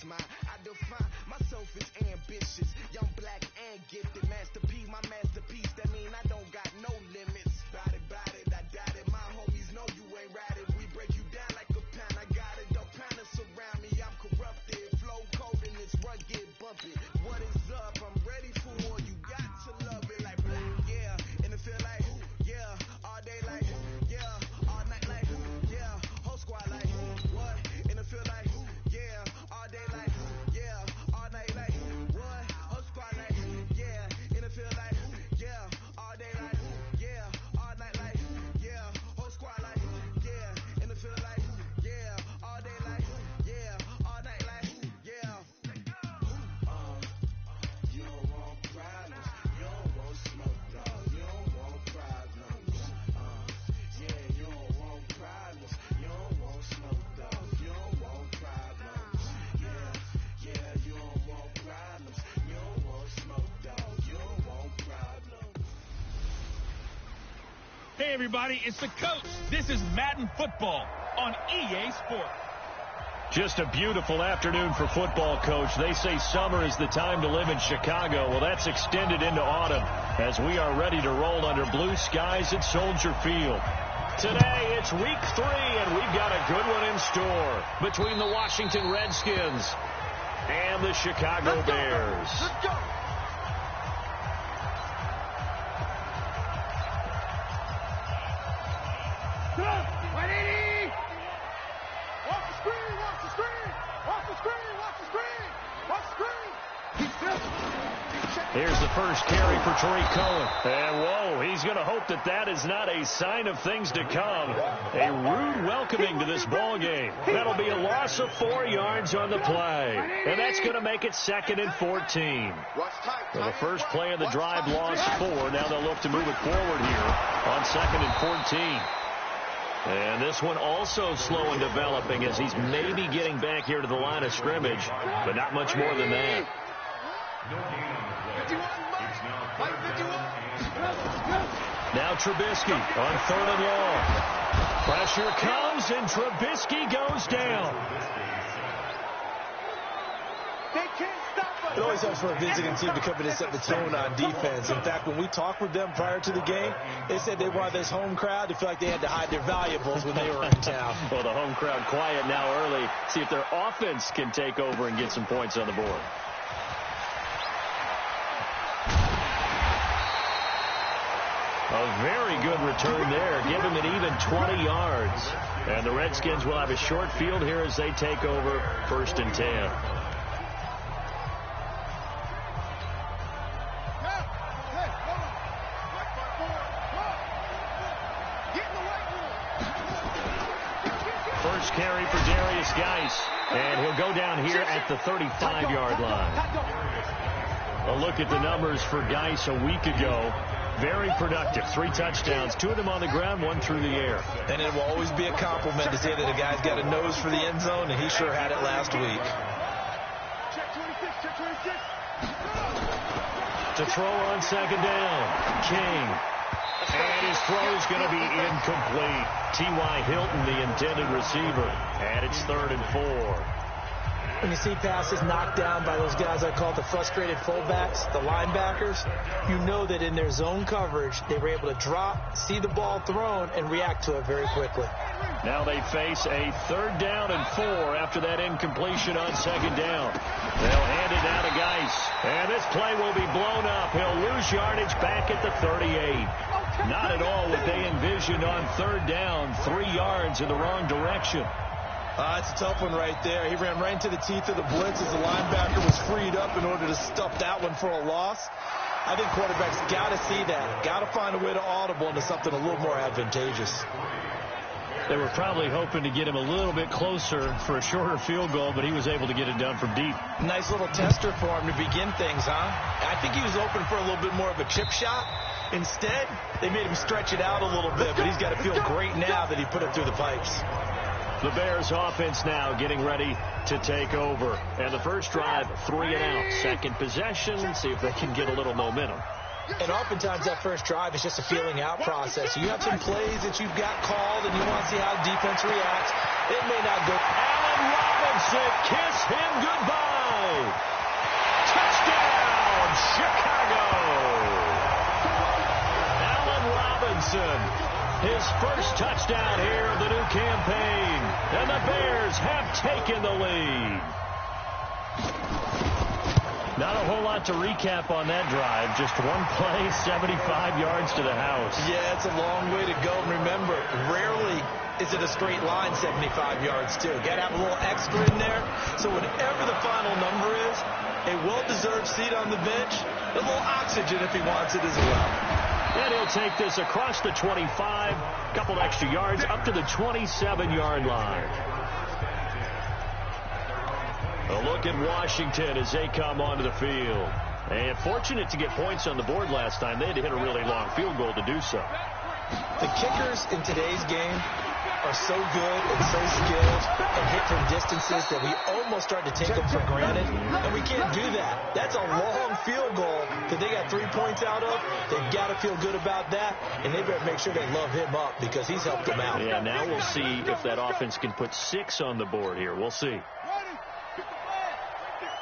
it's mine. I define myself as ambitious, young, black, and gifted. Master P, my masterpiece. That mean I don't got no limits. Bout it, I doubt it. My homies know you ain't ratted. We break you down like a pound. I got it. Don't pound us around me. I'm corrupted. Flow cold and it's rugged, bumpy. What is up? I'm ready for war. You got to love it like black, yeah. And it feel like, yeah. All day like, yeah. All night like, yeah. Whole squad like, what? And it feel like, yeah. All day like, yeah. All night like, what? Whole squad like, yeah. And it feel like, yeah. All day like, yeah. All night like, yeah. Whole squad like, yeah. And it feel like, yeah. All day like, yeah. All night like, yeah. You don't want problems. You don't want smoke, dog. You don't want problems. Yeah, you don't want problems. You don't want smoke, dog. You don't want problems. Yeah, you don't want problems. You don't want smoke, dog. You don't want problems. Hey everybody, it's the coach. This is Madden Football on EA Sports. Just a beautiful afternoon for football, Coach. They say summer is the time to live in Chicago. Well, that's extended into autumn as we are ready to roll under blue skies at Soldier Field. Today, it's week 3, and we've got a good one in store between the Washington Redskins and the Chicago Bears. Let's go. Here's the first carry for Tariq Cohen. And, whoa, he's going to hope that that is not a sign of things to come. A rude welcoming to this ball game. That'll be a loss of 4 yards on the play. And that's going to make it 2nd and 14. Well, the first play of the drive lost 4. Now they'll look to move it forward here on 2nd and 14. And this one also slow in developing as he's maybe getting back here to the line of scrimmage, but not much more than that. Now Trubisky on 3rd and long. Pressure comes and Trubisky goes down. They can't stop us. It always helps for a visiting team to come in and set the tone on defense. In fact, when we talked with them prior to the game, they said they wanted this home crowd to feel like they had to hide their valuables when they were in town. Well, the home crowd quiet now early. See if their offense can take over and get some points on the board. A very good return there. Give him an even 20 yards. And the Redskins will have a short field here as they take over 1st and 10. First carry for Darius Geis. And he'll go down here at the 35-yard line. A look at the numbers for Geis a week ago. Very productive. 3 touchdowns, 2 of them on the ground, 1 through the air. And it will always be a compliment to say that a guy's got a nose for the end zone, and he sure had it last week. To throw on 2nd down, King. And his throw's going to be incomplete. T.Y. Hilton, the intended receiver. And it's 3rd and 4. When you see passes knocked down by those guys I call the frustrated fullbacks, the linebackers, you know that in their zone coverage, they were able to drop, see the ball thrown, and react to it very quickly. Now they face a 3rd down and 4 after that incompletion on 2nd down. They'll hand it down to Geis. And this play will be blown up. He'll lose yardage back at the 38. Not at all what they envisioned on 3rd down. 3 yards in the wrong direction. It's a tough one right there. He ran right into the teeth of the blitz as the linebacker was freed up in order to stuff that one for a loss. I think quarterbacks got to see that. Got to find a way to audible into something a little more advantageous. They were probably hoping to get him a little bit closer for a shorter field goal, but he was able to get it done from deep. Nice little tester for him to begin things, huh? I think he was open for a little bit more of a chip shot. Instead, they made him stretch it out a little bit, but he's got to feel great now that he put it through the pipes. The Bears offense now getting ready to take over. And the first drive, 3 and out. Second possession, see if they can get a little momentum. And oftentimes that first drive is just a feeling out process. You have some plays that you've got called and you want to see how defense reacts. It may not go. Allen Robinson, kiss him goodbye. his first touchdown here of the new campaign. And the Bears have taken the lead. Not a whole lot to recap on that drive. Just one play, 75 yards to the house. Yeah, it's a long way to go. And remember, rarely is it a straight line 75 yards, too. Got to have a little extra in there. So whatever the final number is, a well-deserved seat on the bench, a little oxygen if he wants it as well. And he'll take this across the 25, a couple extra yards, up to the 27-yard line. A look at Washington as they come onto the field. And fortunate to get points on the board last time. They had to hit a really long field goal to do so. The kickers in today's game are so good and so skilled and hit from distances that we almost start to take them for granted. And we can't do that. That's a long field goal that they got 3 points out of. They've got to feel good about that. And they better make sure they love him up because he's helped them out. Yeah, now we'll see if that offense can put 6 on the board here. We'll see.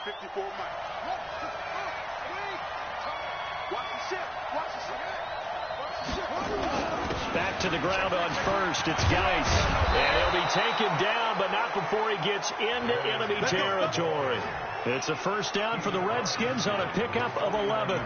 54 miles. Watch the ship. Watch the ship. Watch the ship. Back to the ground on first. It's Geis. And he'll be taken down, but not before he gets into enemy territory. It's a first down for the Redskins on a pickup of 11.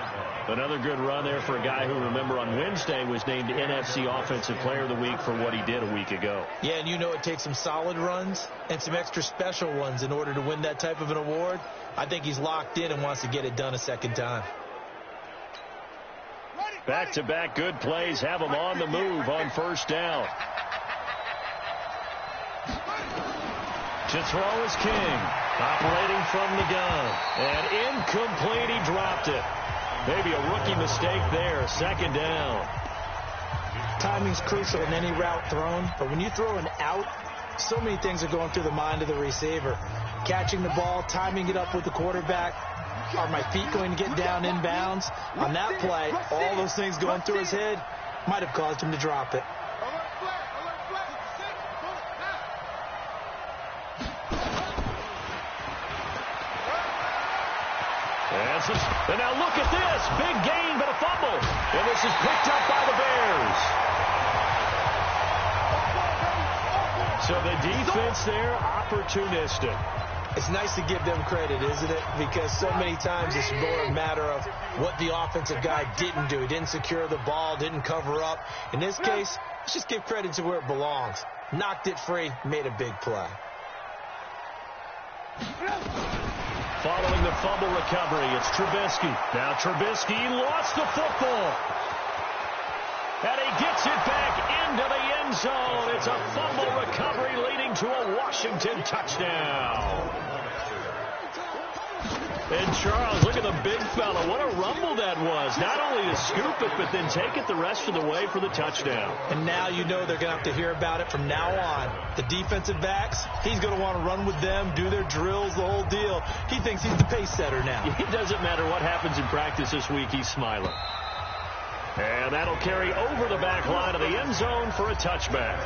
Another good run there for a guy who, remember, on Wednesday was named NFC Offensive Player of the Week for what he did a week ago. Yeah, and you know it takes some solid runs and some extra special ones in order to win that type of an award. I think he's locked in and wants to get it done a second time. Back-to-back good plays have him on the move on first down. To throw is King, operating from the gun. And incomplete, he dropped it. Maybe a rookie mistake there, second down. Timing's crucial in any route thrown, but when you throw an out, so many things are going through the mind of the receiver. Catching the ball, timing it up with the quarterback. Are my feet going to get down inbounds? On that play, all those things going through his head might have caused him to drop it. And now look at this. Big gain, but a fumble. And this is picked up by the Bears. So the defense there, opportunistic. It's nice to give them credit, isn't it? Because so many times it's more a matter of what the offensive guy didn't do. He didn't secure the ball, didn't cover up. In this case, let's just give credit to where it belongs. Knocked it free, made a big play. Following the fumble recovery, it's Trubisky. Now Trubisky lost the football. And he gets it back into the end zone. It's a fumble recovery leading to a Washington touchdown. And Charles, look at the big fella. What a rumble that was. Not only to scoop it, but then take it the rest of the way for the touchdown. And now you know they're going to have to hear about it from now on. The defensive backs, he's going to want to run with them, do their drills, the whole deal. He thinks he's the pace setter now. It doesn't matter what happens in practice this week. He's smiling. And that'll carry over the back line of the end zone for a touchback.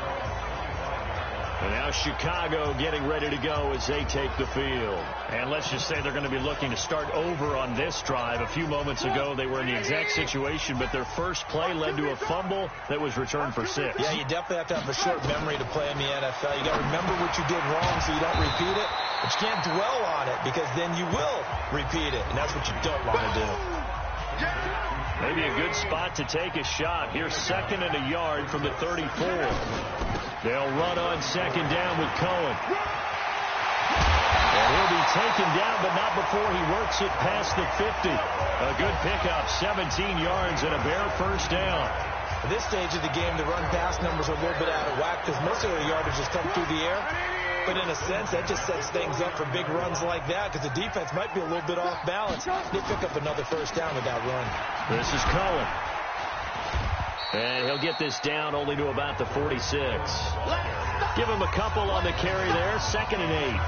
And now Chicago getting ready to go as they take the field. And let's just say they're going to be looking to start over on this drive. A few moments ago, they were in the exact situation, but their first play led to a fumble that was returned for 6. Yeah, you definitely have to have a short memory to play in the NFL. You got to remember what you did wrong so you don't repeat it. But you can't dwell on it because then you will repeat it, and that's what you don't want to do. Maybe a good spot to take a shot. Here's 2nd and a yard from the 34. They'll run on 2nd down with Cohen. And he'll be taken down, but not before he works it past the 50. A good pickup, 17 yards and a Bear first down. At this stage of the game, the run-pass numbers are a little bit out of whack because most of the yardage has come through the air. But in a sense, that just sets things up for big runs like that because the defense might be a little bit off balance. They pick up another first down with that run. This is Cohen. And he'll get this down only to about the 46. Give him a couple on the carry there. 2nd and 8.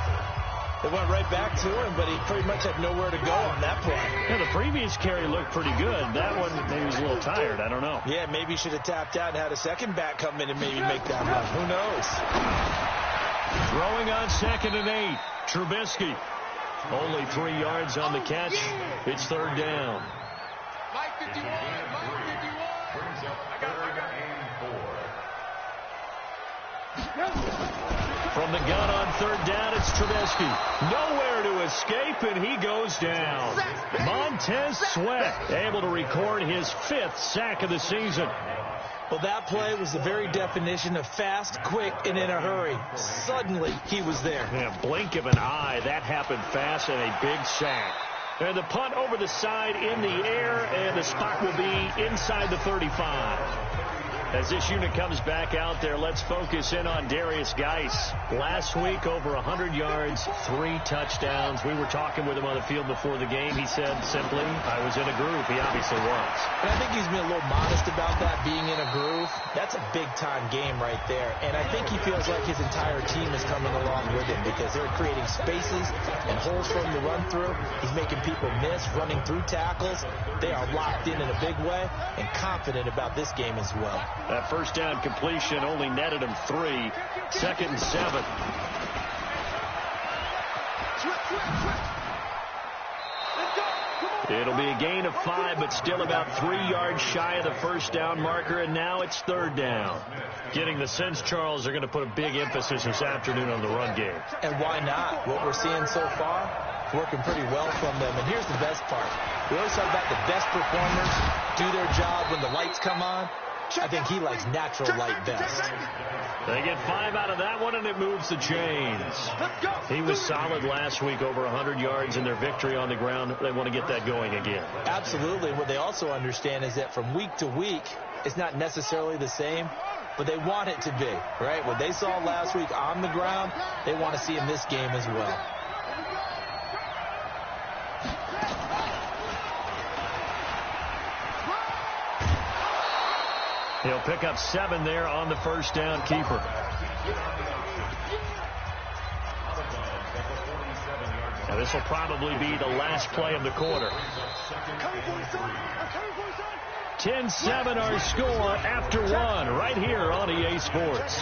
They went right back to him, but he pretty much had nowhere to go on that play. Yeah, the previous carry looked pretty good. That one, maybe he was a little tired. I don't know. Yeah, maybe he should have tapped out and had a second back come in and maybe make that run. Who knows? Throwing on 2nd and 8. Trubisky. Only 3 yards on the catch. It's 3rd down. From the gun on third down, it's Trubisky. Nowhere to escape, and he goes down. Montez Sweat able to record his 5th sack of the season. Well, that play was the very definition of fast, quick, and in a hurry. Suddenly, he was there. Yeah, blink of an eye. That happened fast and a big sack. And the punt over the side in the air, and the spot will be inside the 35. As this unit comes back out there, let's focus in on Darius Geis. Last week, over 100 yards, 3 touchdowns. We were talking with him on the field before the game. He said simply, I was in a groove. He obviously was. And I think he's been a little modest about that, being in a groove. That's a big-time game right there. And I think he feels like his entire team is coming along with him because they're creating spaces and holes for him to run through. He's making people miss, running through tackles. They are locked in a big way and confident about this game as well. That first down completion only netted him 3. 2nd and 7. It'll be a gain of 5, but still about 3 yards shy of the first down marker, and now it's 3rd down. Getting the sense, Charles, they're going to put a big emphasis this afternoon on the run game. And why not? What we're seeing so far, working pretty well from them. And here's the best part. We always talk about the best performers do their job when the lights come on. I think he likes natural light best. They get 5 out of that one, and it moves the chains. He was solid last week, over 100 yards in their victory on the ground. They want to get that going again. Absolutely. What they also understand is that from week to week, it's not necessarily the same, but they want it to be, right? What they saw last week on the ground, they want to see in this game as well. He'll pick up 7 there on the first down keeper. Now this will probably be the last play of the quarter. 10-7 our score after 1 right here on EA Sports.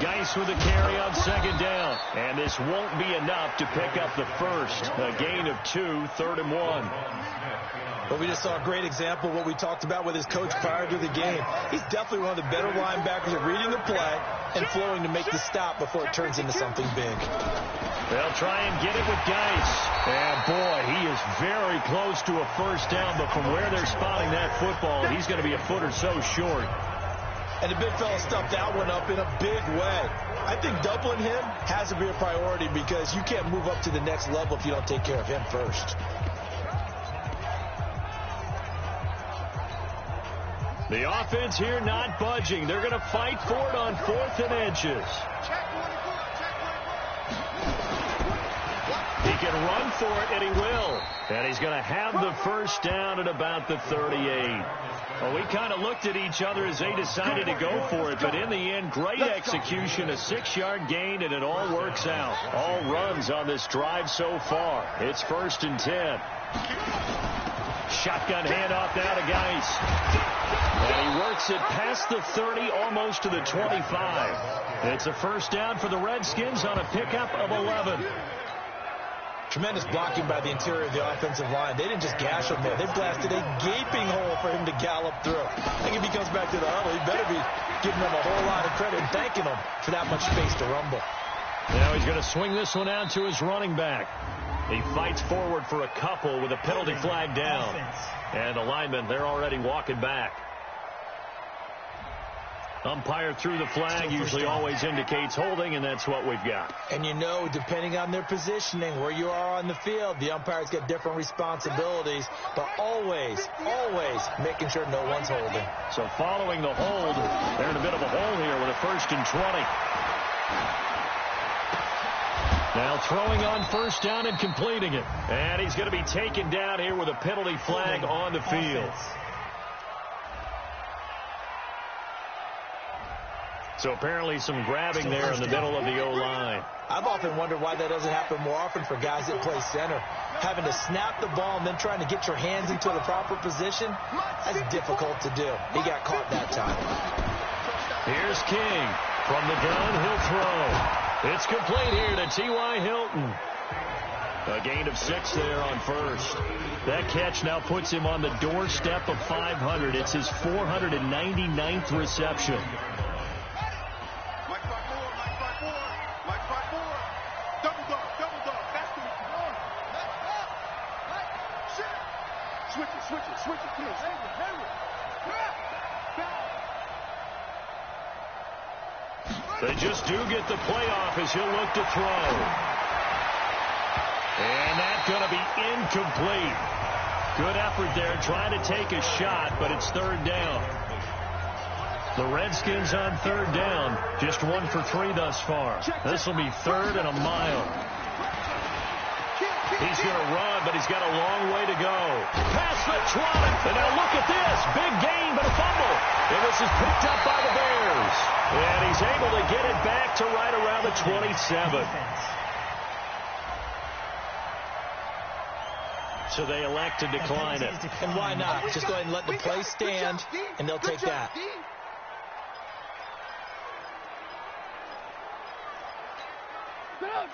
Geis with a carry on 2nd down. And this won't be enough to pick up the first. A gain of 2, 3rd and 1. But we just saw a great example of what we talked about with his coach prior to the game. He's definitely one of the better linebackers at reading the play and flowing to make the stop before it turns into something big. They'll try and get it with Geis. And boy, he is very close to a first down, but from where they're spotting that football, he's going to be a foot or so short. And the big fella stuffed that one up in a big way. I think doubling him has to be a priority because you can't move up to the next level if you don't take care of him first. The offense here not budging. They're going to fight for it on 4th and inches. He can run for it, and he will. And he's going to have the first down at about the 38. Well, we kind of looked at each other as they decided to go for it, but in the end, great execution, a 6-yard gain, and it all works out. All runs on this drive so far. It's 1st and 10. Shotgun handoff now to Geis. And he works it past the 30, almost to the 25. It's a first down for the Redskins on a pickup of 11. Tremendous blocking by the interior of the offensive line. They didn't just gash him there. They blasted a gaping hole for him to gallop through. I think if he comes back to the huddle, he better be giving them a whole lot of credit and thanking them for that much space to rumble. Now he's going to swing this one out to his running back. He fights forward for a couple with a penalty flag down. And the linemen, they're already walking back. Umpire threw the flag, usually always indicates holding, and that's what we've got. And you know, depending on their positioning, where you are on the field, the umpire's got different responsibilities, but always making sure no one's holding. So following the hold, they're in a bit of a hole here with a 1st and 20. Now throwing on first down and completing it. And he's going to be taken down here with a penalty flag on the field. So apparently some grabbing there in the middle of the O-line. I've often wondered why that doesn't happen more often for guys that play center. Having to snap the ball and then trying to get your hands into the proper position, that's difficult to do. He got caught that time. Here's King. From the gun, he'll throw. It's complete here to T.Y. Hilton. A gain of 6 there on first. That catch now puts him on the doorstep of 500. It's his 499th reception. Switch it, please. They just do get the playoff as he'll look to throw. And that's going to be incomplete. Good effort there trying to take a shot, but it's third down. The Redskins on third down, just 1 for 3 thus far. This will be third and a mile. He's going to run, but he's got a long way to go. Past the 20. And now look at this. Big gain, but a fumble. And this is picked up by the Bears. And he's able to get it back to right around the 27. So they elect to decline it. And why not? Just go ahead and let the play stand, and they'll take that.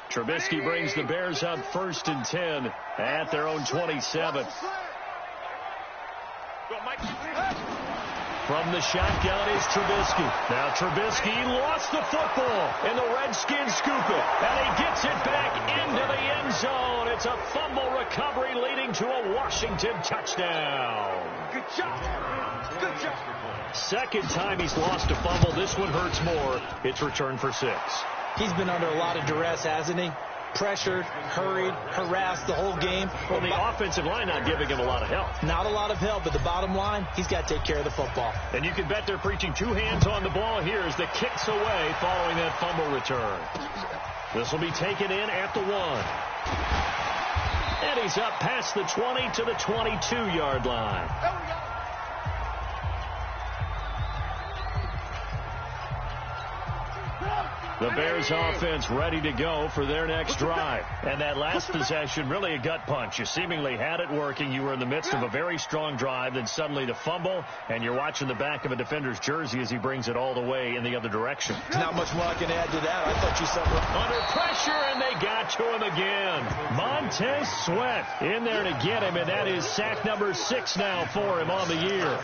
Trubisky brings the Bears up 1st and 10 at their own 27. From the shotgun is Trubisky. Now Trubisky lost the football, and the Redskins scoop it. And he gets it back into the end zone. It's a fumble recovery leading to a Washington touchdown. Good job. Good job. Second time he's lost a fumble. This one hurts more. It's returned for 6. He's been under a lot of duress, hasn't he? Pressured, hurried, harassed the whole game. Well, the offensive line not giving him a lot of help. Not a lot of help, but the bottom line, he's got to take care of the football. And you can bet they're preaching 2 hands on the ball here as the kick's away following that fumble return. This will be taken in at the 1. And he's up past the 20 to the 22-yard line. The Bears offense ready to go for their next drive. And that last possession, really a gut punch. You seemingly had it working. You were in the midst of a very strong drive. Then suddenly the fumble, and you're watching the back of a defender's jersey as he brings it all the way in the other direction. Not much more I can add to that. I thought you said under pressure, and they got to him again. Montez Sweat in there to get him, and that is sack number 6 now for him on the year.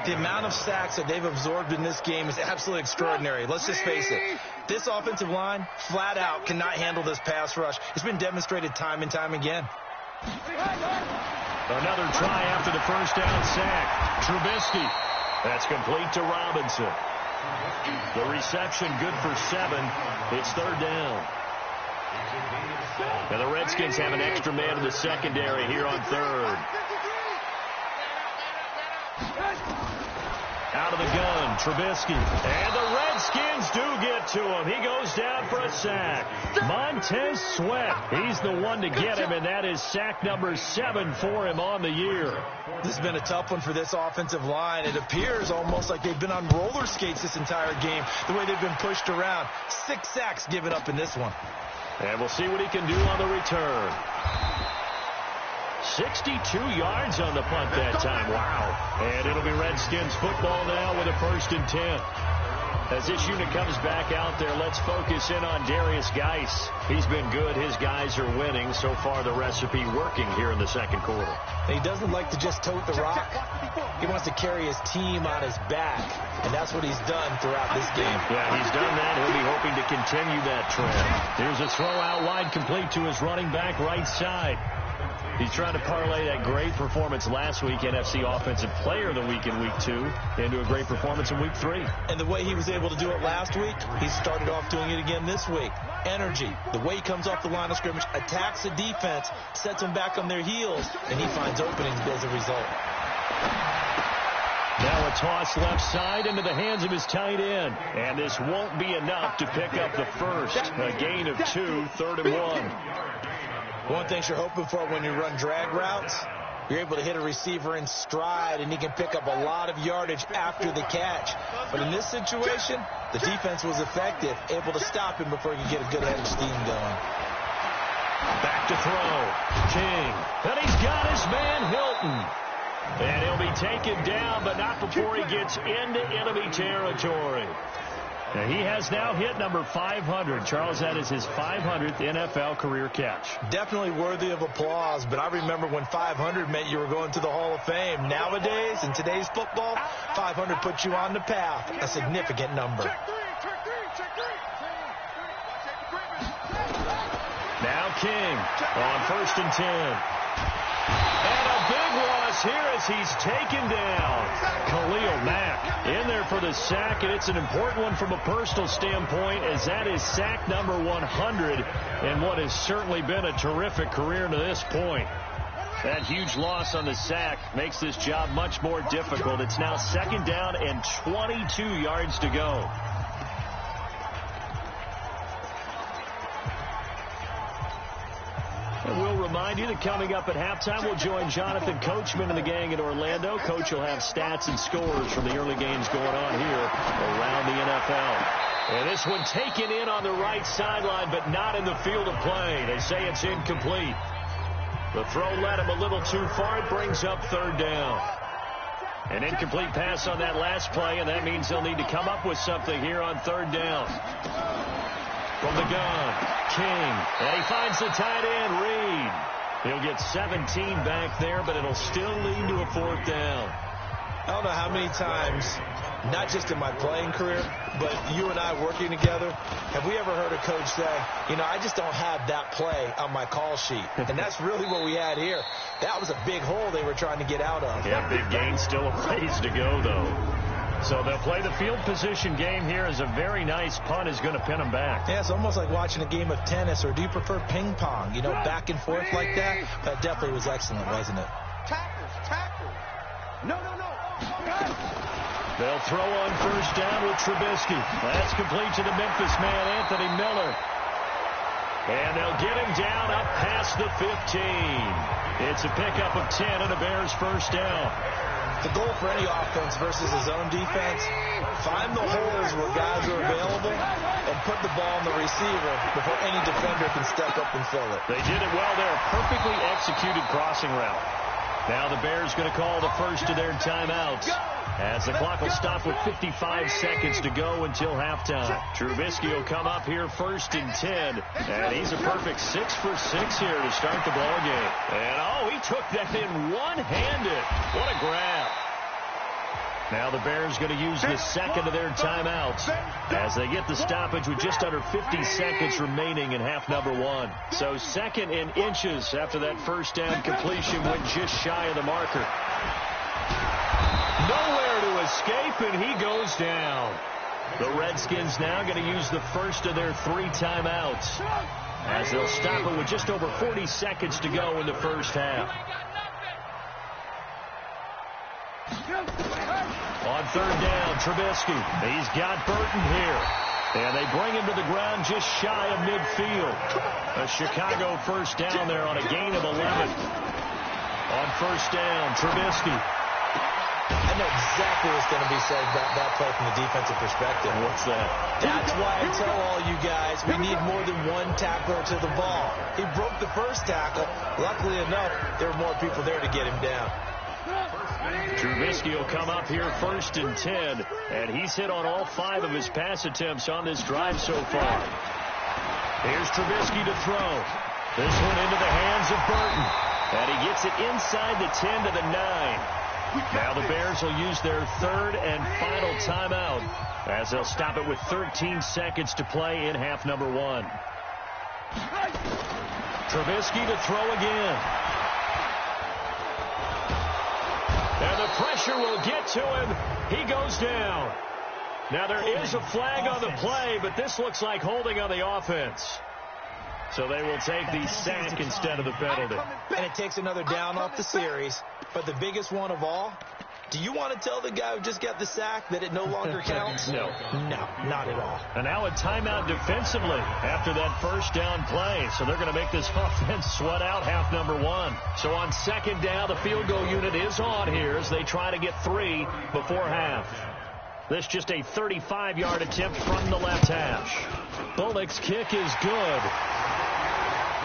The amount of sacks that they've absorbed in this game is absolutely extraordinary. Let's just face it. This offensive line, flat out, cannot handle this pass rush. It's been demonstrated time and time again. Another try after the first down sack. Trubisky. That's complete to Robinson. The reception good for 7. It's third down. And the Redskins have an extra man in the secondary here on third. Out of the gun, Trubisky. And the Redskins do get to him. He goes down for a sack. Montez Sweat. He's the one to get him, and that is sack number 7 for him on the year. This has been a tough one for this offensive line. It appears almost like they've been on roller skates this entire game, the way they've been pushed around. 6 sacks given up in this one. And we'll see what he can do on the return. 62 yards on the punt that time. Wow. And it'll be Redskins football now with a 1st and 10. As this unit comes back out there, let's focus in on Darius Geis. He's been good. His guys are winning. So far, the recipe working here in the second quarter. He doesn't like to just tote the rock. He wants to carry his team on his back, and that's what he's done throughout this game. Yeah, he's done that. He'll be hoping to continue that trend. Here's a throw out wide complete to his running back right side. He's trying to parlay that great performance last week, NFC Offensive Player of the Week in Week 2, into a great performance in Week 3. And the way he was able to do it last week, he started off doing it again this week. Energy, the way he comes off the line of scrimmage, attacks the defense, sets them back on their heels, and he finds openings as a result. Now a toss left side into the hands of his tight end. And this won't be enough to pick up the first. A gain of 2, 3rd and 1. One thing you're hoping for when you run drag routes, you're able to hit a receiver in stride, and he can pick up a lot of yardage after the catch. But in this situation, the defense was effective, able to stop him before he could get a good head of steam going. Back to throw. King. And he's got his man Hilton. And he'll be taken down, but not before he gets into enemy territory. And he has now hit number 500. Charles, that is his 500th NFL career catch. Definitely worthy of applause, but I remember when 500 meant you were going to the Hall of Fame. Nowadays, in today's football, 500 puts you on the path, a significant number. Now King on 1st and 10. And a big loss here as he's taken down. Khalil Mack in there for the sack, and it's an important one from a personal standpoint as that is sack number 100 and what has certainly been a terrific career to this point. That huge loss on the sack makes this job much more difficult. It's now 2nd down and 22 yards to go. And we'll remind you that coming up at halftime, we'll join Jonathan Coachman and the gang in Orlando. Coach will have stats and scores from the early games going on here around the NFL. And this one taken in on the right sideline, but not in the field of play. They say it's incomplete. The throw led him a little too far. It brings up 3rd down. An incomplete pass on that last play, and that means they'll need to come up with something here on 3rd down. From the gun, King, and he finds the tight end, Reed. He'll get 17 back there, but it'll still lead to a 4th down. I don't know how many times, not just in my playing career, but you and I working together, have we ever heard a coach say, you know, I just don't have that play on my call sheet. And that's really what we had here. That was a big hole they were trying to get out of. Yeah, big gain, still a ways to go, though. So they'll play the field position game here as a very nice punt is going to pin them back. Yeah, it's almost like watching a game of tennis, or do you prefer ping pong? You know, back and forth like that? That definitely was excellent, wasn't it? Tackle. No. They'll throw on 1st down with Trubisky. That's complete to the Memphis man, Anthony Miller. And they'll get him down up past the 15. It's a pickup of 10 and a Bears 1st down. The goal for any offense versus his own defense, find the holes where guys are available and put the ball on the receiver before any defender can step up and fill it. They did it well there. Perfectly executed crossing route. Now the Bears going to call the first of their timeouts as the clock will stop with 55 seconds to go until halftime. Trubisky will come up here 1st and 10, and he's a perfect 6 for 6 here to start the ball game. And he took that in one-handed. What a grab. Now the Bears going to use the 2nd of their timeouts as they get the stoppage with just under 50 seconds remaining in half number 1. So 2nd and inches after that 1st down completion went just shy of the marker. Nowhere to escape, and he goes down. The Redskins now going to use the 1st of their 3 timeouts as they'll stop it with just over 40 seconds to go in the 1st half. On 3rd down, Trubisky. He's got Burton here. And they bring him to the ground just shy of midfield. A Chicago 1st down there on a gain of 11. On 1st down, Trubisky. I know exactly what's going to be said about that play from the defensive perspective. What's that? That's why I tell all you guys we need more than one tackler to the ball. He broke the 1st tackle. Luckily enough, there were more people there to get him down. Trubisky will come up here 1st and 10, and he's hit on all 5 of his pass attempts on this drive so far. Here's Trubisky to throw. This one into the hands of Burton, and he gets it inside the 10 to the 9. Now the Bears will use their 3rd and final timeout as they'll stop it with 13 seconds to play in half number 1. Trubisky to throw again. And the pressure will get to him. He goes down. Now there is a flag on the play, but this looks like holding on the offense. So they will take the sack instead of the penalty. And it takes another down off the series. But the biggest one of all, do you want to tell the guy who just got the sack that it no longer counts? No. No, not at all. And now a timeout defensively after that 1st down play. So they're going to make this offense sweat out half number 1. So on 2nd down, the field goal unit is on here as they try to get 3 before half. This just a 35-yard attempt from the left hash. Bullock's kick is good.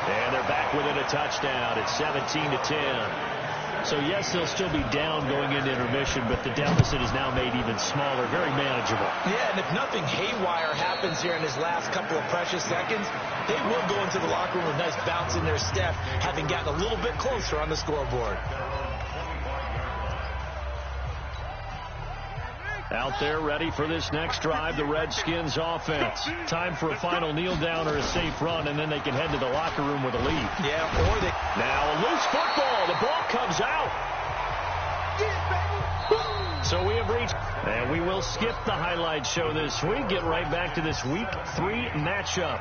And they're back within a touchdown. It's 17-10. So, yes, they'll still be down going into intermission, but the deficit is now made even smaller, very manageable. Yeah, and if nothing haywire happens here in his last couple of precious seconds, they will go into the locker room with a nice bounce in their step, having gotten a little bit closer on the scoreboard. Out there ready for this next drive, the Redskins offense. Time for a final kneel down or a safe run, and then they can head to the locker room with a lead. Yeah, or they... Now a loose football. The ball comes out. So we have reached... And we will skip the highlight show this week. Get right back to this Week 3 matchup.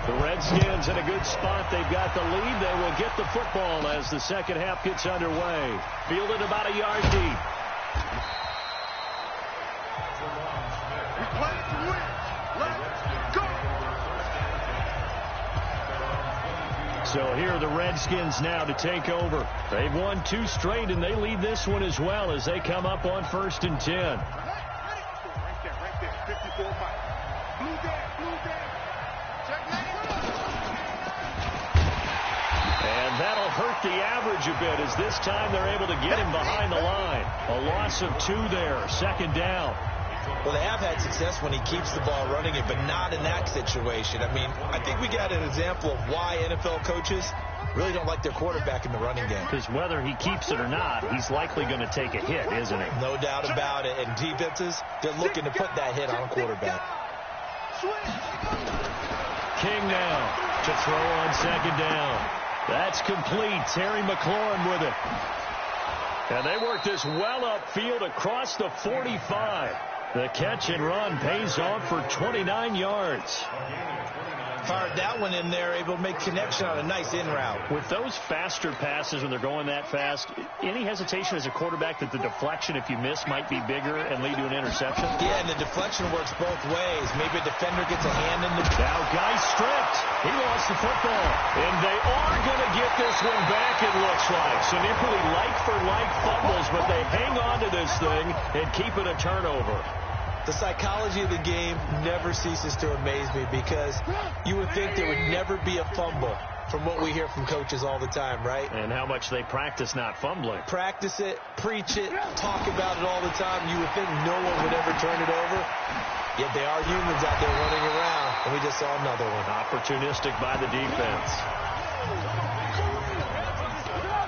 The Redskins in a good spot. They've got the lead. They will get the football as the second half gets underway. Fielded about a yard deep. So here are the Redskins now to take over. They've won 2 straight, and they lead this one as well as they come up on 1st and 10. Right there, 54 fight. Blue down. And that'll hurt the average a bit as this time they're able to get him behind the line. A loss of 2 there, 2nd down. Well, they have had success when he keeps the ball running it, but not in that situation. I mean, I think we got an example of why NFL coaches really don't like their quarterback in the running game. Because whether he keeps it or not, he's likely going to take a hit, isn't he? No doubt about it. And defenses, they're looking to put that hit on a quarterback. King now to throw on 2nd down. That's complete. Terry McLaurin with it. And they work this well upfield across the 45. The catch and run pays off for 29 yards. Fired that one in there, able to make connection on a nice in route. With those faster passes when they're going that fast, any hesitation as a quarterback that the deflection, if you miss, might be bigger and lead to an interception? Yeah, and the deflection works both ways. Maybe a defender gets a hand in the... Now, guy stripped. He lost the football. And they are going to get this one back, it looks like. So nearly like-for-like fumbles, but they hang on to this thing and keep it a turnover. The psychology of the game never ceases to amaze me because you would think there would never be a fumble from what we hear from coaches all the time, right? And how much they practice not fumbling. Practice it, preach it, talk about it all the time. You would think no one would ever turn it over. Yet they are humans out there running around, and we just saw another one. Opportunistic by the defense.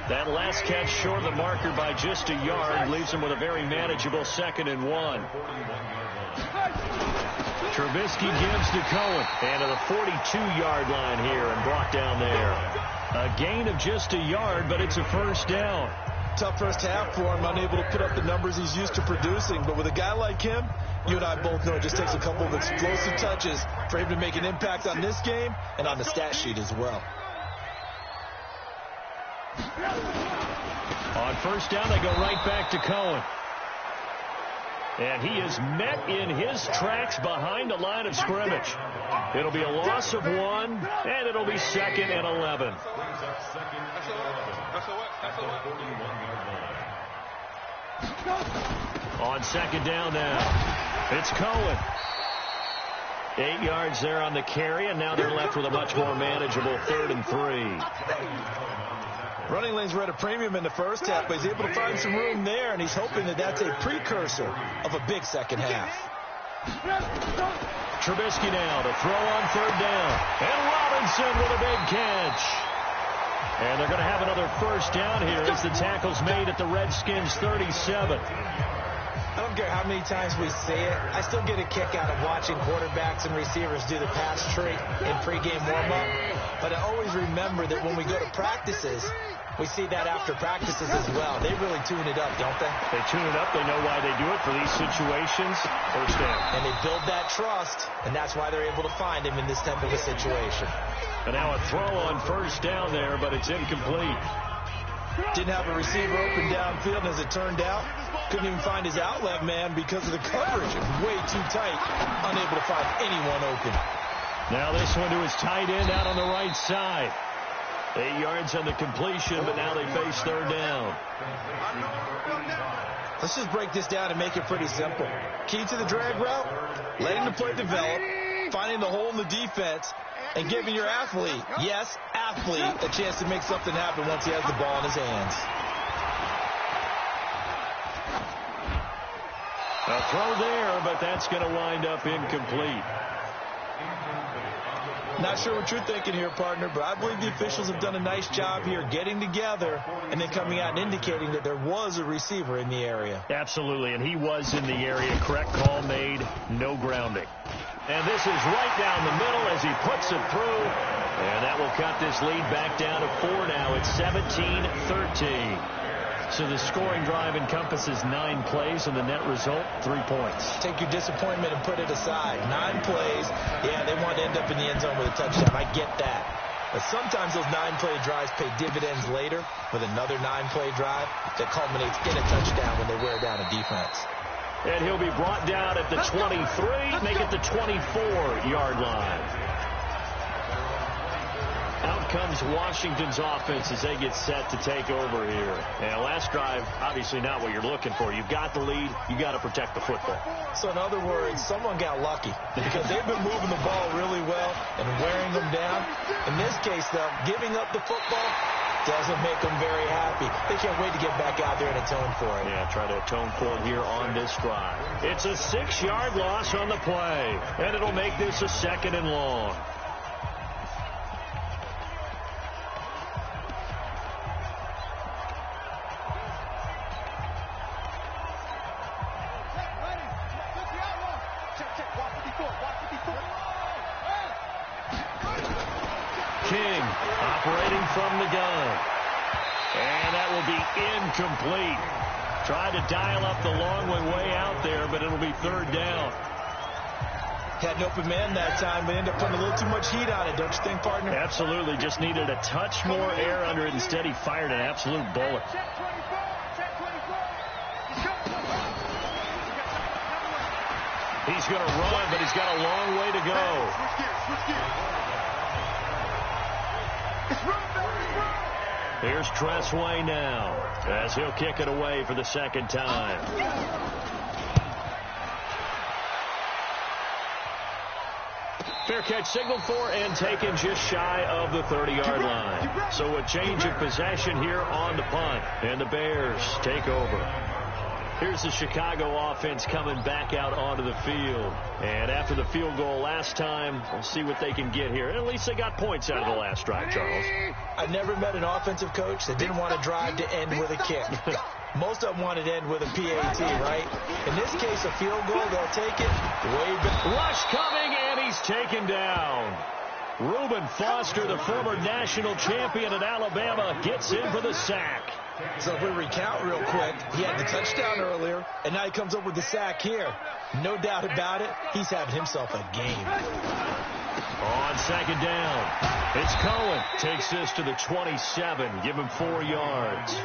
That last catch short of the marker by just a yard leaves them with a very manageable 2nd and 1. Trubisky gives to Cohen. And to the 42-yard line here and brought down there. A gain of just a yard, but it's a 1st down. Tough first half for him, unable to put up the numbers he's used to producing. But with a guy like him, you and I both know it just takes a couple of explosive touches for him to make an impact on this game and on the stat sheet as well. On 1st down, they go right back to Cohen. And he is met in his tracks behind the line of scrimmage. It'll be a loss of 1, and it'll be 2nd and 11. On 2nd down now, it's Cohen. 8 yards there on the carry, and now they're left with a much more manageable 3rd and 3. Running lanes were at a premium in the first half, but he's able to find some room there, and he's hoping that that's a precursor of a big second half. Trubisky now to throw on 3rd down. And Robinson with a big catch. And they're going to have another 1st down here as the tackle's made at the Redskins 37. I don't care how many times we see it. I still get a kick out of watching quarterbacks and receivers do the pass tree in pregame warm-up. But I always remember that when we go to practices, we see that after practices as well. They really tune it up, don't they? They tune it up. They know why they do it for these situations. 1st down. And they build that trust, and that's why they're able to find him in this type of a situation. And now a throw on 1st down there, but it's incomplete. Didn't have a receiver open downfield, and as it turned out, couldn't even find his outlet man because of the coverage. Way too tight, unable to find anyone open. Now this one to his tight end out on the right side. 8 yards on the completion, but now they face 3rd down. Let's just break this down and make it pretty simple. Key to the drag route, letting the play develop, finding the hole in the defense, and giving your athlete, yes, athlete a chance to make something happen once he has the ball in his hands. A throw there, but that's going to wind up incomplete. Not sure what you're thinking here, partner, but I believe the officials have done a nice job here getting together and then coming out and indicating that there was a receiver in the area. Absolutely, and he was in the area. Correct call made, no grounding. And this is right down the middle as he puts it through. And that will cut this lead back down to 4 now. It's 17-13. So the scoring drive encompasses 9 plays, and the net result, 3 points. Take your disappointment and put it aside. 9 plays. Yeah, they want to end up in the end zone with a touchdown. I get that. But sometimes those 9-play drives pay dividends later with another 9-play drive that culminates in a touchdown when they wear down a defense. And he'll be brought down at the 23, make it the 24-yard line. Out comes Washington's offense as they get set to take over here. And last drive, obviously not what you're looking for. You've got the lead. You got to protect the football. So in other words, someone got lucky because they've been moving the ball really well and wearing them down. In this case, though, giving up the football doesn't make them very happy. They can't wait to get back out there and atone for it. Yeah, try to atone for it here on this drive. It's a 6-yard loss on the play, and it'll make this a 2nd and long. King operating from the gun. And that will be incomplete. Tried to dial up the long way out there, but it'll be 3rd down. Had an open man that time, but ended up putting a little too much heat on it, don't you think, partner? Absolutely. Just needed a touch more air under it. Instead, he fired an absolute bullet. He's going to run, but he's got a long way to go. Here's Tressway now as he'll kick it away for the 2nd time. Fair catch signaled for and taken just shy of the 30-yard line. So a change of possession here on the punt, and the Bears take over. Here's the Chicago offense coming back out onto the field. And after the field goal last time, we'll see what they can get here. At least they got points out of the last drive, Charles. I've never met an offensive coach that didn't want to drive to end with a kick. Most of them wanted to end with a PAT, right? In this case, a field goal, they'll take it way back. Rush coming, and he's taken down. Reuben Foster, the former national champion at Alabama, gets in for the sack. So if we recount real quick, he had the touchdown earlier, and now he comes up with the sack here. No doubt about it, he's having himself a game. On 2nd down, it's Cohen. Takes this to the 27. Give him 4 yards.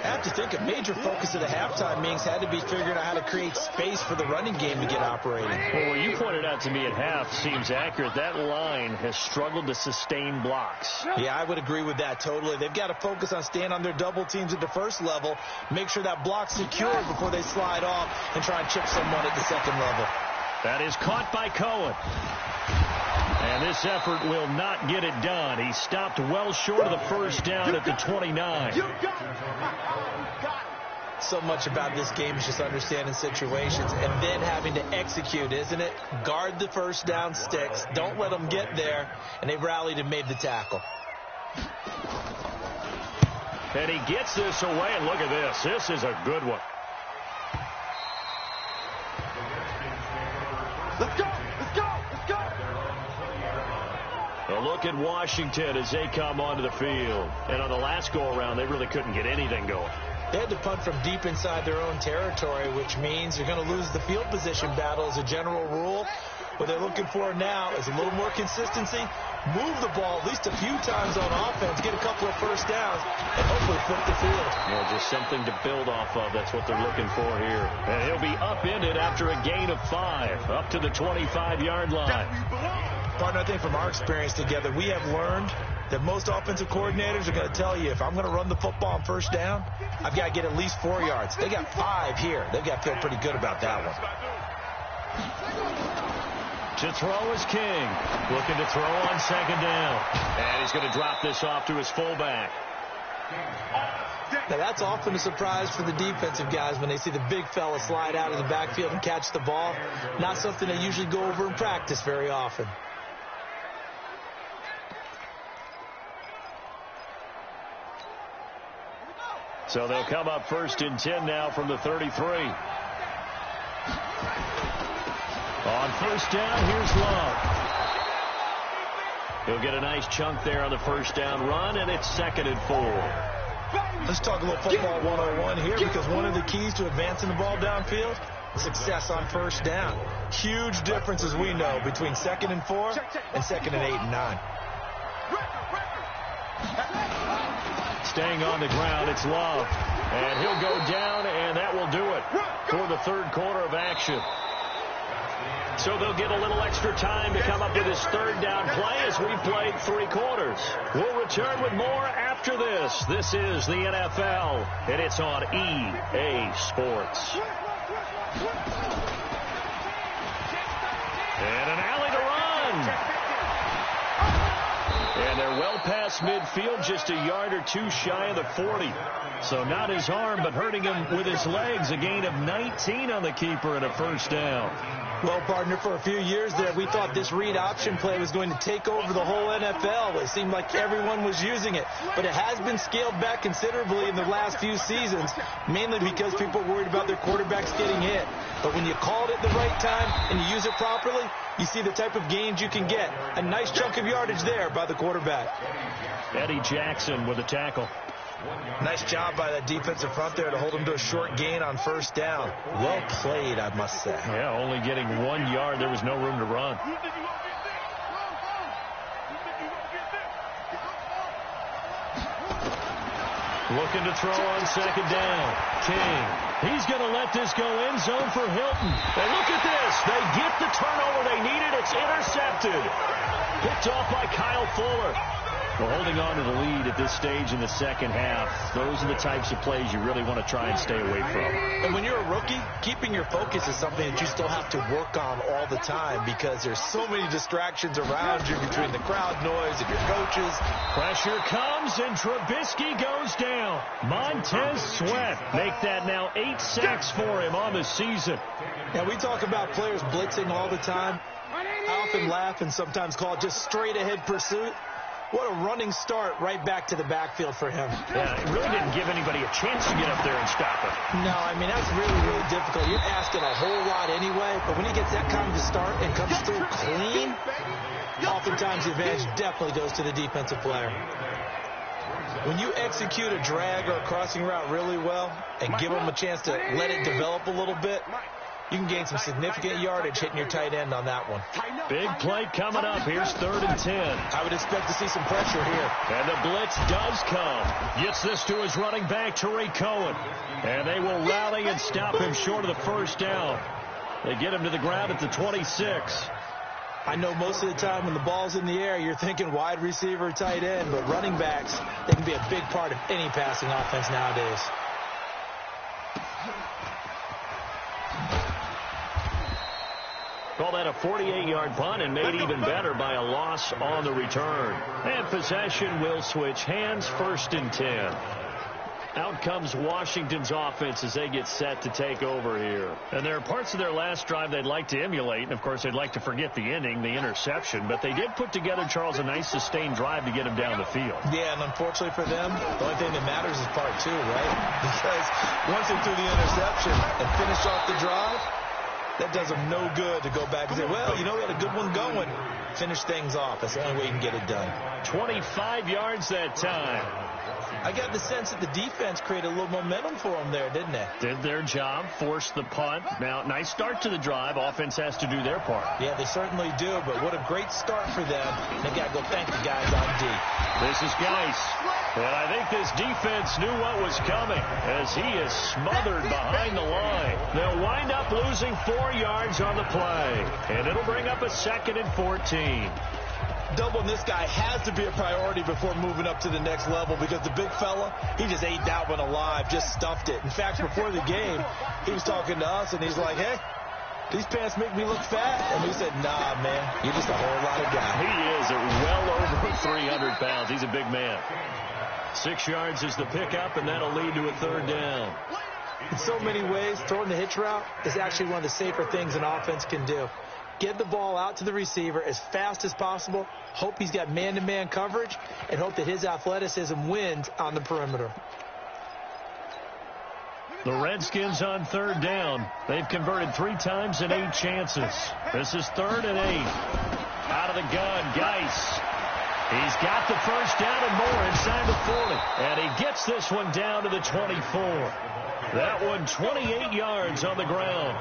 I have to think a major focus of the halftime meetings had to be figuring out how to create space for the running game to get operating. Well, what you pointed out to me at half seems accurate. That line has struggled to sustain blocks. Yeah, I would agree with that totally. They've got to focus on staying on their double teams at the first level, make sure that block's secure before they slide off and try and chip someone at the 2nd level. That is caught by Cohen. And this effort will not get it done. He stopped well short of the 1st down at the 29. So much about this game is just understanding situations and then having to execute, isn't it? Guard the 1st down sticks. Don't let them get there. And they rallied and made the tackle. And he gets this away, and look at this. This is a good one. Let's go! Let's go! Let's go! A look at Washington as they come onto the field. And on the last go-around, they really couldn't get anything going. They had to punt from deep inside their own territory, which means you're going to lose the field position battle as a general rule. What they're looking for now is a little more consistency, move the ball at least a few times on offense, get a couple of 1st downs, and hopefully flip the field. Yeah, just something to build off of. That's what they're looking for here. And he'll be upended after a gain of 5, up to the 25-yard line. Partner, I think from our experience together, we have learned that most offensive coordinators are going to tell you, if I'm going to run the football on 1st down, I've got to get at least 4 yards. They got 5 here. They've got to feel pretty good about that one. To throw is King. Looking to throw on second down. And he's going to drop this off to his fullback. Now, that's often a surprise for the defensive guys when they see the big fella slide out of the backfield and catch the ball. Not something they usually go over in practice very often. So they'll come up 1st and 10 now from the 33. On 1st down, here's Love. He'll get a nice chunk there on the 1st down run, and it's 2nd and 4. Let's talk a little football 101 here, because one of the keys to advancing the ball downfield, success on 1st down. Huge difference, as we know, between 2nd and 4 and 2nd and 8 and 9. Staying on the ground, it's Love. And he'll go down, and that will do it for the 3rd quarter of action. So they'll get a little extra time to come up with his 3rd down play as we've played 3 quarters. We'll return with more after this. This is the NFL, and it's on EA Sports. And an alley to run. And they're well past midfield, just a yard or 2 shy of the 40. So not his arm, but hurting him with his legs. A gain of 19 on the keeper and a 1st down. Well, partner, for a few years there, we thought this read option play was going to take over the whole NFL. It seemed like everyone was using it. But it has been scaled back considerably in the last few seasons, mainly because people are worried about their quarterbacks getting hit. But when you call it at the right time and you use it properly, you see the type of gains you can get. A nice chunk of yardage there by the quarterback. Eddie Jackson with a tackle. Nice job by that defensive front there to hold him to a short gain on 1st down. Well played, I must say. Yeah, only getting 1 yard. There was no room to run. Looking to throw on 2nd down. King. He's going to let this go end zone for Hilton. And look at this. They get the turnover they needed. It's intercepted. Picked off by Kyle Fuller. We're holding on to the lead at this stage in the 2nd half. Those are the types of plays you really want to try and stay away from. And when you're a rookie, keeping your focus is something that you still have to work on all the time, because there's so many distractions around you between the crowd noise and your coaches. Pressure comes, and Trubisky goes down. Montez Sweat make that now 8 sacks for him on the season. Now, we talk about players blitzing all the time. I often laugh and sometimes call it just straight-ahead pursuit. What a running start right back to the backfield for him. Yeah, it really didn't give anybody a chance to get up there and stop him. No, I mean, that's really, really difficult. You're asking a whole lot anyway, but when he gets that kind of a start and comes through clean, oftentimes the advantage definitely goes to the defensive player. When you execute a drag or a crossing route really well and give them a chance to let it develop a little bit, you can gain some significant yardage hitting your tight end on that one. Big play coming up. Here's 3rd and 10. I would expect to see some pressure here. And the blitz does come. Gets this to his running back, Tariq Cohen. And they will rally and stop him short of the 1st down. They get him to the ground at the 26. I know most of the time when the ball's in the air, you're thinking wide receiver, tight end, but running backs, they can be a big part of any passing offense nowadays. Call that a 48-yard punt, and made even better by a loss on the return. And possession will switch hands, 1st and 10. Out comes Washington's offense as they get set to take over here. And there are parts of their last drive they'd like to emulate. And, of course, they'd like to forget the ending, the interception. But they did put together, Charles, a nice sustained drive to get them down the field. Yeah, and unfortunately for them, the only thing that matters is part 2, right? Because once they threw the interception and finished off the drive, that does them no good to go back and say, well, you know, we had a good one going. Finish things off. That's the only way you can get it done. 25 yards that time. I got the sense that the defense created a little momentum for them there, didn't they? Did their job, forced the punt. Now, nice start to the drive. Offense has to do their part. Yeah, they certainly do, but what a great start for them. They got to go thank the guys on D. This is Geis. And I think this defense knew what was coming as he is smothered behind the line. They'll wind up losing 4 yards on the play, and it'll bring up a 2nd and 14. Doubling this guy has to be a priority before moving up to the next level, because the big fella, he just ate that one alive, just stuffed it. In fact, before the game, he was talking to us, and he's like, hey, these pants make me look fat. And he said, nah, man, you're just a whole lot of guy. He is well over 300 pounds. He's a big man. 6 yards is the pickup, and that'll lead to a third down. In so many ways, throwing the hitch route is actually one of the safer things an offense can do. Get the ball out to the receiver as fast as possible, hope he's got man-to-man coverage, and hope that his athleticism wins on the perimeter. The Redskins on third down. They've converted 3 times in 8 chances. This is 3rd and 8. Out of the gun, Geis. He's got the first down and more inside the 40. And he gets this one down to the 24. That one 28 yards on the ground.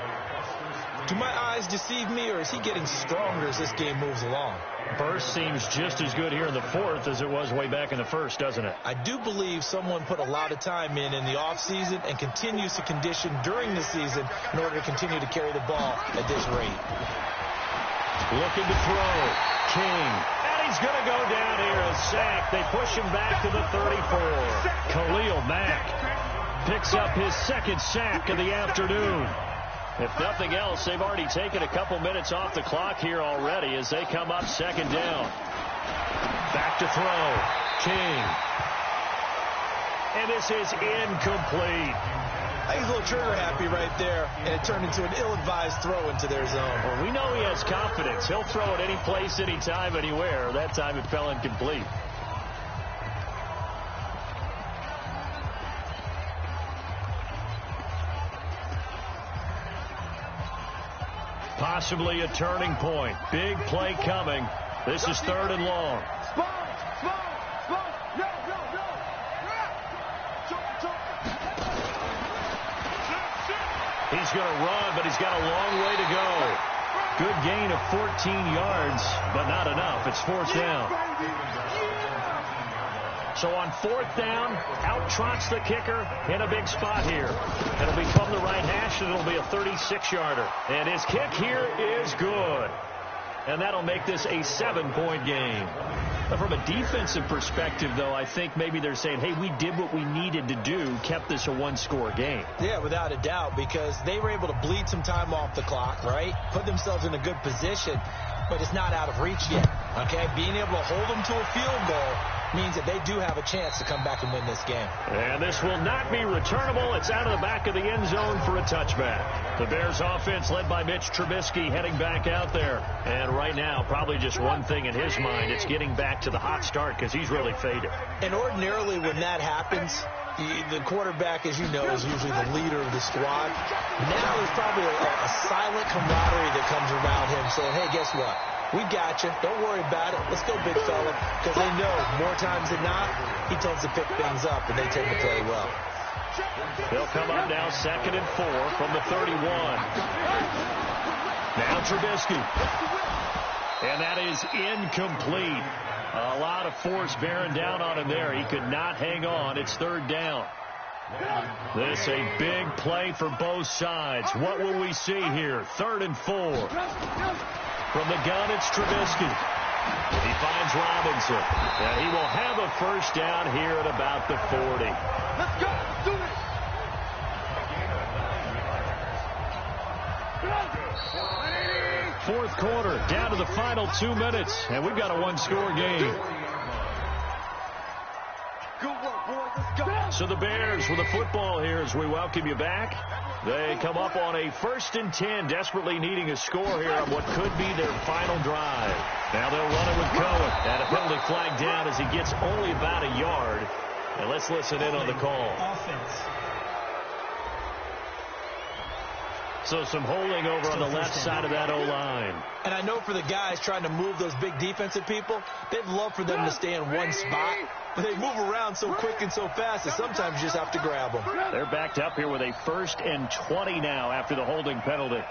Do my eyes deceive me, or is he getting stronger as this game moves along? Burst seems just as good here in the 4th as it was way back in the 1st, doesn't it? I do believe someone put a lot of time in the offseason and continues to condition during the season in order to continue to carry the ball at this rate. Looking to throw. King. And he's going to go down here. A sack. They push him back to the 34. Khalil Mack picks up his 2nd sack of the afternoon. If nothing else, they've already taken a couple minutes off the clock here already as they come up 2nd down. Back to throw. King. And this is incomplete. I think he's a little trigger happy right there, and it turned into an ill-advised throw into their zone. Well, we know he has confidence. He'll throw it any place, anytime, anywhere. That time it fell incomplete. Possibly a turning point. Big play coming. This is 3rd and long. He's going to run, but he's got a long way to go. Good gain of 14 yards, but not enough. It's 4th down. So on 4th down, out trots the kicker in a big spot here. It'll be from the right hash, and it'll be a 36-yarder. And his kick here is good. And that'll make this a 7-point game. But from a defensive perspective, though, I think maybe they're saying, hey, we did what we needed to do, kept this a 1-score game. Yeah, without a doubt, because they were able to bleed some time off the clock, right? Put themselves in a good position, but it's not out of reach yet, okay? Being able to hold them to a field goal means that they do have a chance to come back and win this game. And this will not be returnable. It's out of the back of the end zone for a touchback. The Bears offense led by Mitch Trubisky heading back out there. And right now, probably just one thing in his mind. It's getting back to the hot start because he's really faded. And ordinarily when that happens, the quarterback, as you know, is usually the leader of the squad. Now there's probably a silent camaraderie that comes around him saying, hey, guess what? We got you. Don't worry about it. Let's go, big fella. Because they know more times than not, he tends to pick things up, and they tend to play well. They'll come up now 2nd and 4 from the 31. Now Trubisky. And that is incomplete. A lot of force bearing down on him there. He could not hang on. It's 3rd down. This a big play for both sides. What will we see here? 3rd and 4. From the gun, it's Trubisky. He finds Robinson. And he will have a first down here at about the 40. Let's go. Do it. 4th quarter, down to the final 2 minutes. And we've got a 1-score game. Good work, boys. Let's go. So the Bears with the football here as we welcome you back. They come up on a 1st and 10, desperately needing a score here on what could be their final drive. Now they'll run it with Cohen. And a penalty flag down as he gets only about a yard. And let's listen in on the call. Offense. So some holding over on the left side of that O-line. And I know for the guys trying to move those big defensive people, they'd love for them to stay in one spot. But they move around so quick and so fast that sometimes you just have to grab them. They're backed up here with a 1st and 20 now after the holding penalty.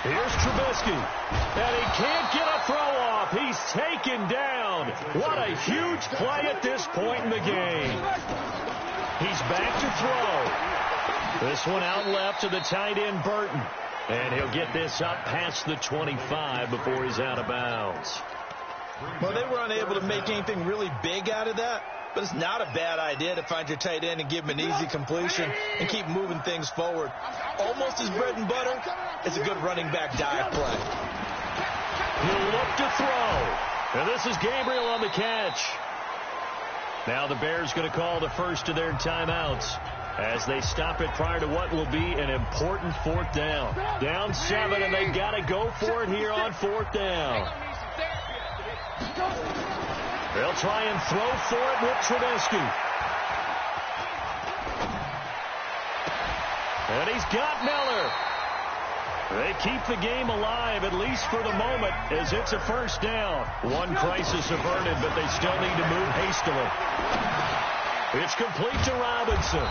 Here's Trubisky. And he can't get a throw off. He's taken down. What a huge play at this point in the game. He's back to throw. This one out left to the tight end, Burton. And he'll get this up past the 25 before he's out of bounds. Well, they were unable to make anything really big out of that, but it's not a bad idea to find your tight end and give him an easy completion and keep moving things forward. Almost his bread and butter. It's a good running back dive play. He'll look to throw. And this is Gabriel on the catch. Now the Bears going to call the first of their timeouts as they stop it prior to what will be an important 4th down. Down 7, and they've got to go for it here on 4th down. They'll try and throw for it with Trubisky. And he's got Miller. They keep the game alive, at least for the moment, as it's a 1st down. One crisis averted, but they still need to move hastily. It's complete to Robinson.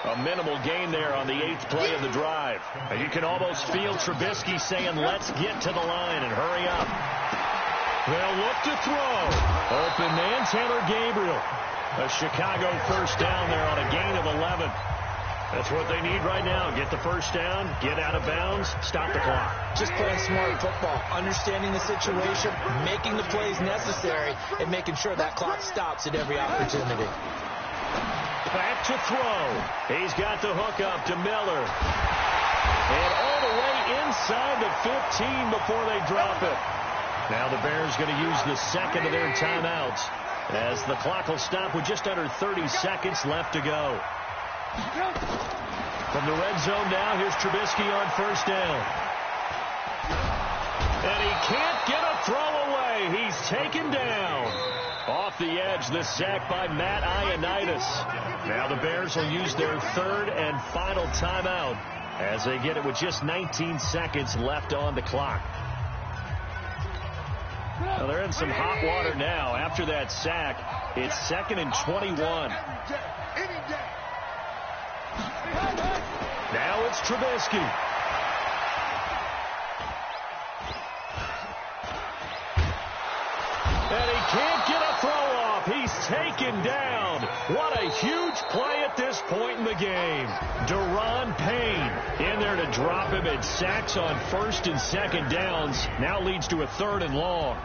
A minimal gain there on the 8th play of the drive. And you can almost feel Trubisky saying, let's get to the line and hurry up. They'll look to throw. Open man, Taylor Gabriel. A Chicago 1st down there on a gain of 11. That's what they need right now. Get the 1st down, get out of bounds, stop the clock. Just playing smart football, understanding the situation, making the plays necessary, and making sure that clock stops at every opportunity. Back to throw. He's got the hook up to Miller. And all the way inside the 15 before they drop it. Now the Bears going to use the 2nd of their timeouts as the clock will stop with just under 30 seconds left to go. From the red zone now, here's Trubisky on 1st down. And he can't get a throw away. He's taken down. Off the edge, the sack by Matt Ioannidis. Now the Bears will use their 3rd and final timeout as they get it with just 19 seconds left on the clock. Well, they're in some hot water now. After that sack, it's 2nd and 21. Now it's Trubisky. And he can't get a throw off. He's taken down. What a huge play at this point in the game. Daron Payne in there to drop him at sacks on 1st and 2nd downs. Now leads to a 3rd and long.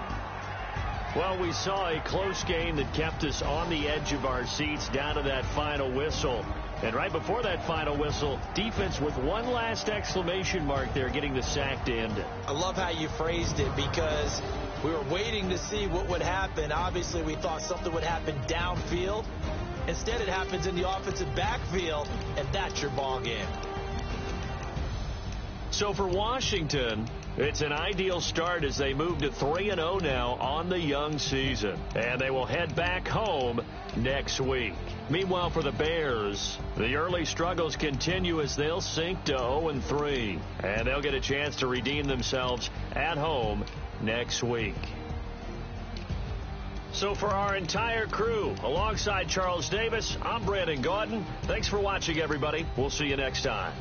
Well, we saw a close game that kept us on the edge of our seats down to that final whistle. And right before that final whistle, defense with one last exclamation mark there, getting the sack to end it. I love how you phrased it because we were waiting to see what would happen. Obviously, we thought something would happen downfield. Instead, it happens in the offensive backfield, and that's your ball game. So for Washington, it's an ideal start as they move to 3-0 now on the young season. And they will head back home next week. Meanwhile, for the Bears, the early struggles continue as they'll sink to 0-3. And they'll get a chance to redeem themselves at home next week. So for our entire crew, alongside Charles Davis, I'm Brandon Gaudin. Thanks for watching, everybody. We'll see you next time.